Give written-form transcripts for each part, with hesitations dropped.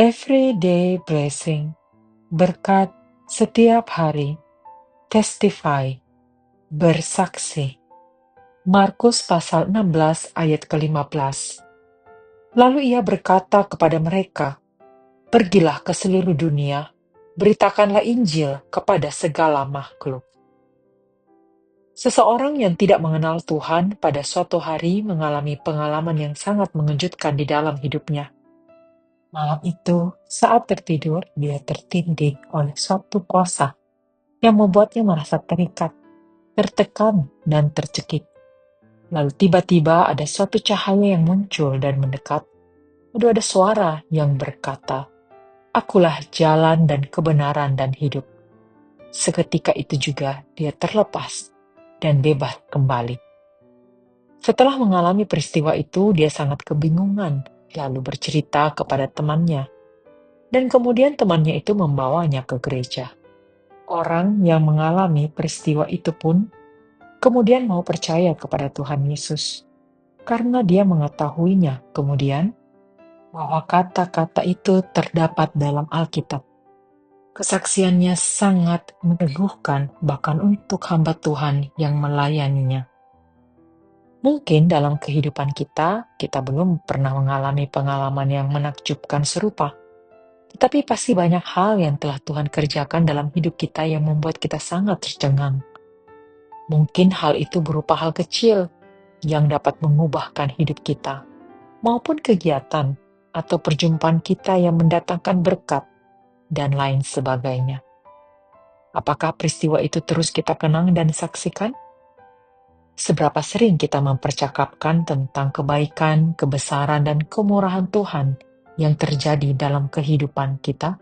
Everyday blessing, berkat setiap hari, testify, bersaksi. Markus pasal 16 ayat ke-15. Lalu ia berkata kepada mereka, "Pergilah ke seluruh dunia, beritakanlah Injil kepada segala makhluk." Seseorang yang tidak mengenal Tuhan pada suatu hari mengalami pengalaman yang sangat mengejutkan di dalam hidupnya. Malam itu, saat tertidur, dia tertindih oleh suatu kuasa yang membuatnya merasa terikat, tertekan, dan tercekik. Lalu tiba-tiba ada suatu cahaya yang muncul dan mendekat. Lalu ada suara yang berkata, "Akulah jalan dan kebenaran dan hidup." Seketika itu juga dia terlepas dan bebas kembali. Setelah mengalami peristiwa itu, dia sangat kebingungan, lalu bercerita kepada temannya. Dan kemudian temannya itu membawanya ke gereja. Orang yang mengalami peristiwa itu pun kemudian mau percaya kepada Tuhan Yesus. Karena dia mengetahuinya kemudian bahwa kata-kata itu terdapat dalam Alkitab. Kesaksiannya sangat meneguhkan bahkan untuk hamba Tuhan yang melayaninya. Mungkin dalam kehidupan kita belum pernah mengalami pengalaman yang menakjubkan serupa. Tetapi pasti banyak hal yang telah Tuhan kerjakan dalam hidup kita yang membuat kita sangat tercengang. Mungkin hal itu berupa hal kecil yang dapat mengubahkan hidup kita, maupun kegiatan atau perjumpaan kita yang mendatangkan berkat, dan lain sebagainya. Apakah peristiwa itu terus kita kenang dan saksikan? Seberapa sering kita mempercakapkan tentang kebaikan, kebesaran, dan kemurahan Tuhan yang terjadi dalam kehidupan kita?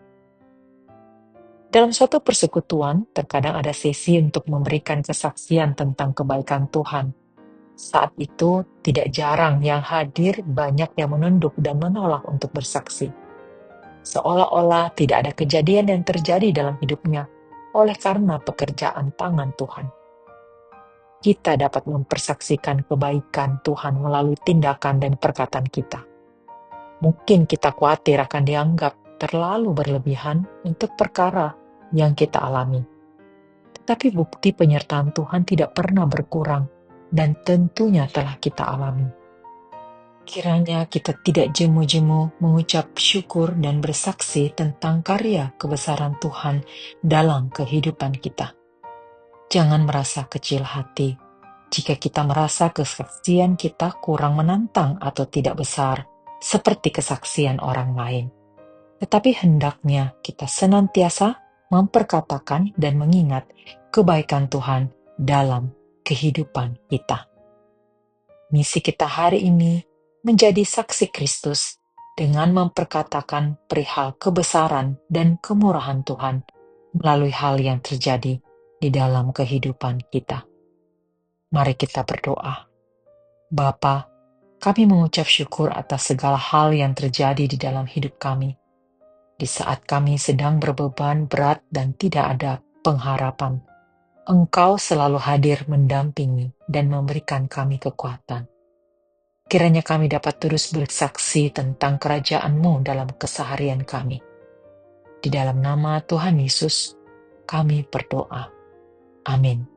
Dalam suatu persekutuan, terkadang ada sesi untuk memberikan kesaksian tentang kebaikan Tuhan. Saat itu, tidak jarang yang hadir banyak yang menunduk dan menolak untuk bersaksi. Seolah-olah tidak ada kejadian yang terjadi dalam hidupnya oleh karena pekerjaan tangan Tuhan. Kita dapat mempersaksikan kebaikan Tuhan melalui tindakan dan perkataan kita. Mungkin kita khawatir akan dianggap terlalu berlebihan untuk perkara yang kita alami. Tetapi bukti penyertaan Tuhan tidak pernah berkurang dan tentunya telah kita alami. Kiranya kita tidak jemu-jemu mengucap syukur dan bersaksi tentang karya kebesaran Tuhan dalam kehidupan kita. Jangan merasa kecil hati jika kita merasa kesaksian kita kurang menantang atau tidak besar seperti kesaksian orang lain. Tetapi hendaknya kita senantiasa memperkatakan dan mengingat kebaikan Tuhan dalam kehidupan kita. Misi kita hari ini menjadi saksi Kristus dengan memperkatakan perihal kebesaran dan kemurahan Tuhan melalui hal yang terjadi di dalam kehidupan kita. Mari kita berdoa. Bapa, kami mengucap syukur atas segala hal yang terjadi di dalam hidup kami. Di saat kami sedang berbeban berat dan tidak ada pengharapan, Engkau selalu hadir mendampingi dan memberikan kami kekuatan. Kiranya kami dapat terus bersaksi tentang kerajaan-Mu dalam keseharian kami. Di dalam nama Tuhan Yesus, kami berdoa. Amin.